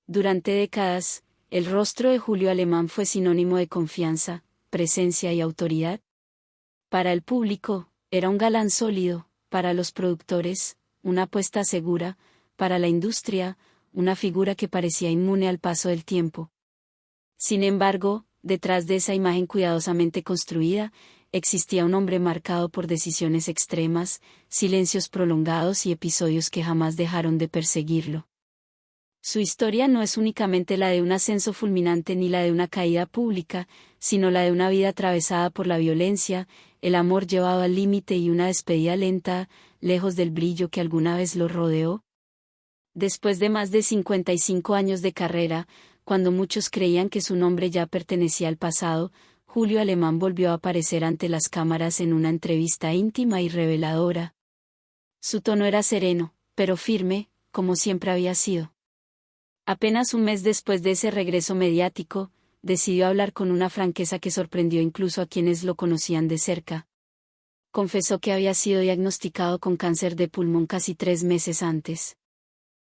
Durante décadas, el rostro de Julio Alemán fue sinónimo de confianza, presencia y autoridad. Para el público, era un galán sólido; para los productores, una apuesta segura; para la industria, una figura que parecía inmune al paso del tiempo. Sin embargo, detrás de esa imagen cuidadosamente construida, existía un hombre marcado por decisiones extremas, silencios prolongados y episodios que jamás dejaron de perseguirlo. Su historia no es únicamente la de un ascenso fulminante ni la de una caída pública, sino la de una vida atravesada por la violencia, el amor llevado al límite y una despedida lenta, lejos del brillo que alguna vez lo rodeó. Después de más de 55 años de carrera, cuando muchos creían que su nombre ya pertenecía al pasado, Julio Alemán volvió a aparecer ante las cámaras en una entrevista íntima y reveladora. Su tono era sereno, pero firme, como siempre había sido. Apenas un mes después de ese regreso mediático, decidió hablar con una franqueza que sorprendió incluso a quienes lo conocían de cerca. Confesó que había sido diagnosticado con cáncer de pulmón casi 3 meses antes.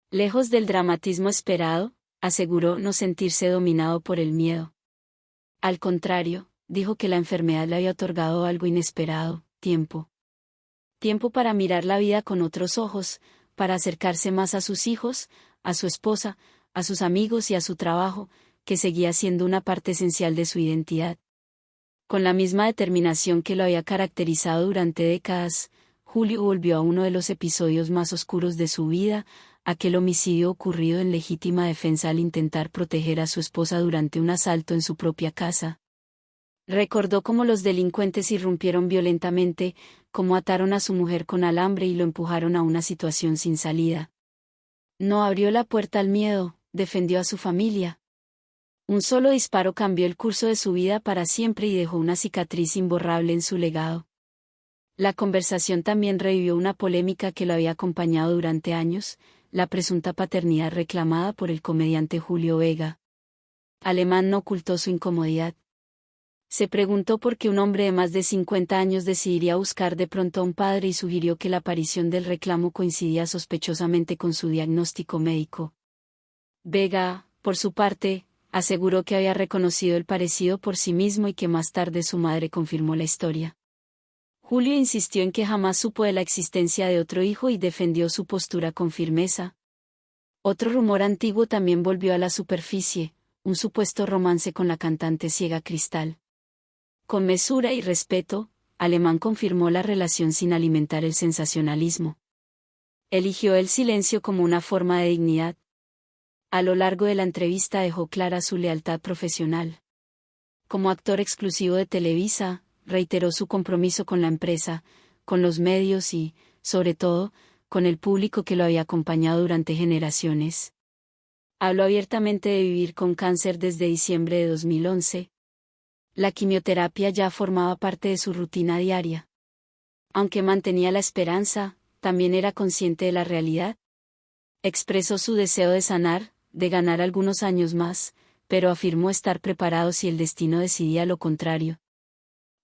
Lejos del dramatismo esperado, aseguró no sentirse dominado por el miedo. Al contrario, dijo que la enfermedad le había otorgado algo inesperado: tiempo. Tiempo para mirar la vida con otros ojos, para acercarse más a sus hijos, a su esposa, a sus amigos y a su trabajo, que seguía siendo una parte esencial de su identidad. Con la misma determinación que lo había caracterizado durante décadas, Julio volvió a uno de los episodios más oscuros de su vida, aquel homicidio ocurrido en legítima defensa al intentar proteger a su esposa durante un asalto en su propia casa. Recordó cómo los delincuentes irrumpieron violentamente, cómo ataron a su mujer con alambre y lo empujaron a una situación sin salida. No abrió la puerta al miedo, defendió a su familia. Un solo disparo cambió el curso de su vida para siempre y dejó una cicatriz imborrable en su legado. La conversación también revivió una polémica que lo había acompañado durante años: la presunta paternidad reclamada por el comediante Julio Vega. Alemán no ocultó su incomodidad. Se preguntó por qué un hombre de más de 50 años decidiría buscar de pronto a un padre y sugirió que la aparición del reclamo coincidía sospechosamente con su diagnóstico médico. Vega, por su parte, aseguró que había reconocido el parecido por sí mismo y que más tarde su madre confirmó la historia. Julio insistió en que jamás supo de la existencia de otro hijo y defendió su postura con firmeza. Otro rumor antiguo también volvió a la superficie: un supuesto romance con la cantante ciega Cristal. Con mesura y respeto, Alemán confirmó la relación sin alimentar el sensacionalismo. Eligió el silencio como una forma de dignidad. A lo largo de la entrevista dejó clara su lealtad profesional. Como actor exclusivo de Televisa, reiteró su compromiso con la empresa, con los medios y, sobre todo, con el público que lo había acompañado durante generaciones. Habló abiertamente de vivir con cáncer desde diciembre de 2011. La quimioterapia ya formaba parte de su rutina diaria. Aunque mantenía la esperanza, también era consciente de la realidad. Expresó su deseo de sanar, de ganar algunos años más, pero afirmó estar preparado si el destino decidía lo contrario.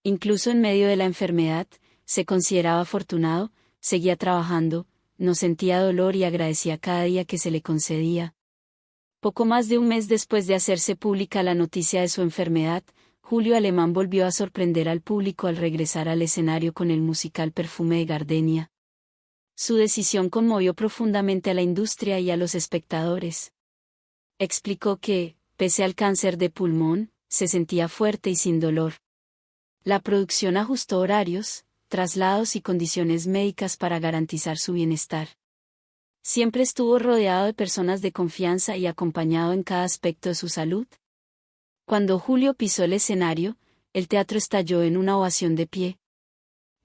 Incluso en medio de la enfermedad, se consideraba afortunado, seguía trabajando, no sentía dolor y agradecía cada día que se le concedía. Poco más de un mes después de hacerse pública la noticia de su enfermedad, Julio Alemán volvió a sorprender al público al regresar al escenario con el musical Perfume de Gardenia. Su decisión conmovió profundamente a la industria y a los espectadores. Explicó que, pese al cáncer de pulmón, se sentía fuerte y sin dolor. La producción ajustó horarios, traslados y condiciones médicas para garantizar su bienestar. Siempre estuvo rodeado de personas de confianza y acompañado en cada aspecto de su salud. Cuando Julio pisó el escenario, el teatro estalló en una ovación de pie.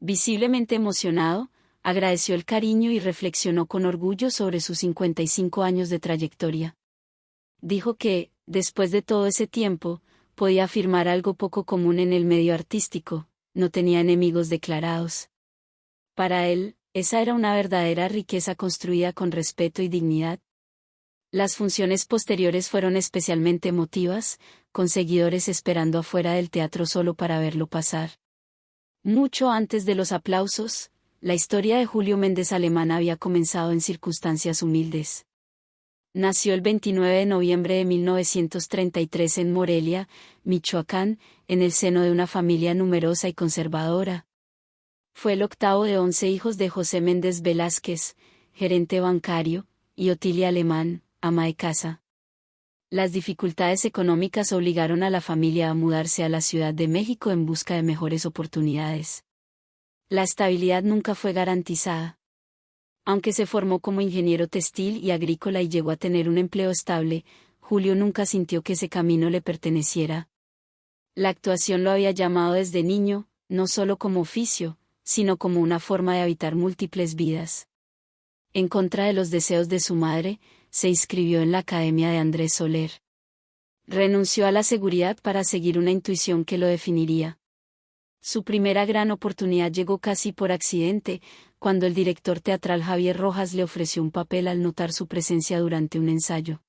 Visiblemente emocionado, agradeció el cariño y reflexionó con orgullo sobre sus 55 años de trayectoria. Dijo que, después de todo ese tiempo, podía afirmar algo poco común en el medio artístico: no tenía enemigos declarados. Para él, esa era una verdadera riqueza construida con respeto y dignidad. Las funciones posteriores fueron especialmente emotivas, con seguidores esperando afuera del teatro solo para verlo pasar. Mucho antes de los aplausos, la historia de Julio Méndez Alemán había comenzado en circunstancias humildes. Nació el 29 de noviembre de 1933 en Morelia, Michoacán, en el seno de una familia numerosa y conservadora. Fue el octavo de 11 hijos de José Méndez Velázquez, gerente bancario, y Otilia Alemán, ama de casa. Las dificultades económicas obligaron a la familia a mudarse a la Ciudad de México en busca de mejores oportunidades. La estabilidad nunca fue garantizada. Aunque se formó como ingeniero textil y agrícola y llegó a tener un empleo estable, Julio nunca sintió que ese camino le perteneciera. La actuación lo había llamado desde niño, no solo como oficio, sino como una forma de habitar múltiples vidas. En contra de los deseos de su madre, se inscribió en la Academia de Andrés Soler. Renunció a la seguridad para seguir una intuición que lo definiría. Su primera gran oportunidad llegó casi por accidente, cuando el director teatral Javier Rojas le ofreció un papel al notar su presencia durante un ensayo.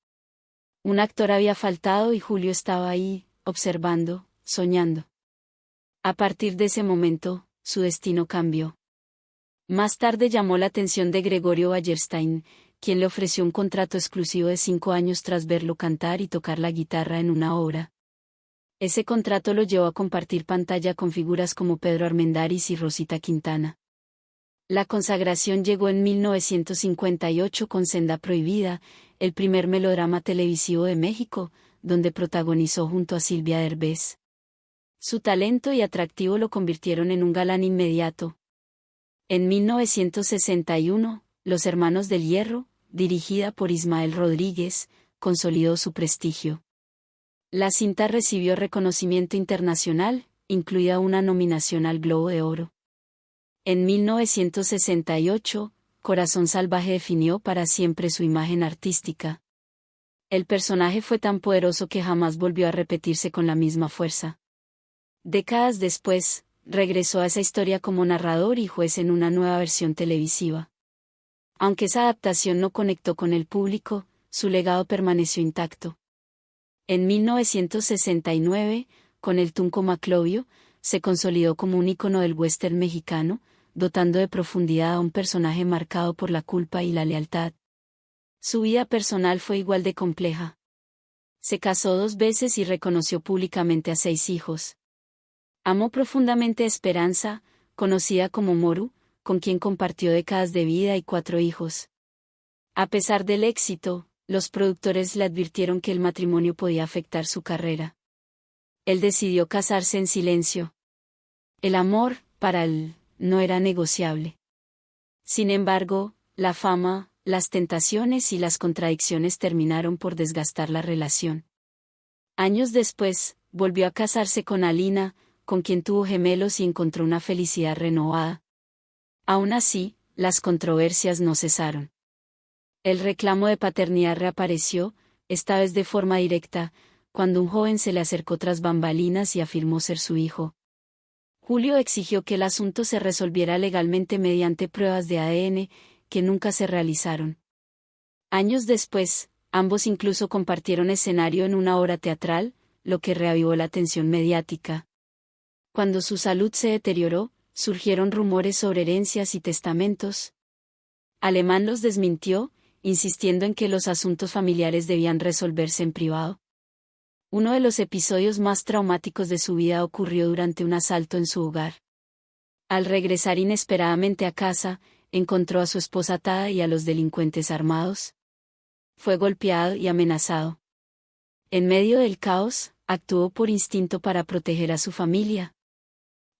Un actor había faltado y Julio estaba ahí, observando, soñando. A partir de ese momento, su destino cambió. Más tarde llamó la atención de Gregorio Wallerstein, quien le ofreció un contrato exclusivo de 5 años tras verlo cantar y tocar la guitarra en una obra. Ese contrato lo llevó a compartir pantalla con figuras como Pedro Armendáriz y Rosita Quintana. La consagración llegó en 1958 con Senda Prohibida, el primer melodrama televisivo de México, donde protagonizó junto a Silvia Derbez. Su talento y atractivo lo convirtieron en un galán inmediato. En 1961, Los Hermanos del Hierro, dirigida por Ismael Rodríguez, consolidó su prestigio. La cinta recibió reconocimiento internacional, incluida una nominación al Globo de Oro. En 1968, Corazón Salvaje definió para siempre su imagen artística. El personaje fue tan poderoso que jamás volvió a repetirse con la misma fuerza. Décadas después, regresó a esa historia como narrador y juez en una nueva versión televisiva. Aunque esa adaptación no conectó con el público, su legado permaneció intacto. En 1969, con El Tunco Maclovio, se consolidó como un ícono del western mexicano, dotando de profundidad a un personaje marcado por la culpa y la lealtad. Su vida personal fue igual de compleja. Se casó 2 veces y reconoció públicamente a 6 hijos. Amó profundamente a Esperanza, conocida como Moru, con quien compartió décadas de vida y 4 hijos. A pesar del éxito, los productores le advirtieron que el matrimonio podía afectar su carrera. Él decidió casarse en silencio. El amor, para él, no era negociable. Sin embargo, la fama, las tentaciones y las contradicciones terminaron por desgastar la relación. Años después, volvió a casarse con Alina, con quien tuvo gemelos y encontró una felicidad renovada. Aún así, las controversias no cesaron. El reclamo de paternidad reapareció, esta vez de forma directa, cuando un joven se le acercó tras bambalinas y afirmó ser su hijo. Julio exigió que el asunto se resolviera legalmente mediante pruebas de ADN, que nunca se realizaron. Años después, ambos incluso compartieron escenario en una obra teatral, lo que reavivó la atención mediática. Cuando su salud se deterioró, surgieron rumores sobre herencias y testamentos. Alemán los desmintió, insistiendo en que los asuntos familiares debían resolverse en privado. Uno de los episodios más traumáticos de su vida ocurrió durante un asalto en su hogar. Al regresar inesperadamente a casa, encontró a su esposa atada y a los delincuentes armados. Fue golpeado y amenazado. En medio del caos, actuó por instinto para proteger a su familia.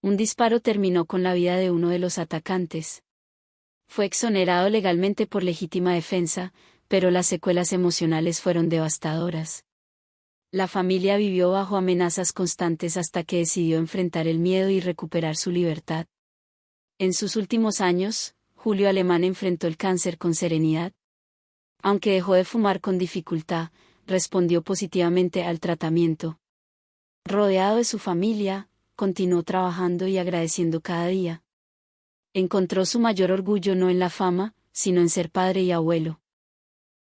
Un disparo terminó con la vida de uno de los atacantes. Fue exonerado legalmente por legítima defensa, pero las secuelas emocionales fueron devastadoras. La familia vivió bajo amenazas constantes hasta que decidió enfrentar el miedo y recuperar su libertad. En sus últimos años, Julio Alemán enfrentó el cáncer con serenidad. Aunque dejó de fumar con dificultad, respondió positivamente al tratamiento. Rodeado de su familia, continuó trabajando y agradeciendo cada día. Encontró su mayor orgullo no en la fama, sino en ser padre y abuelo.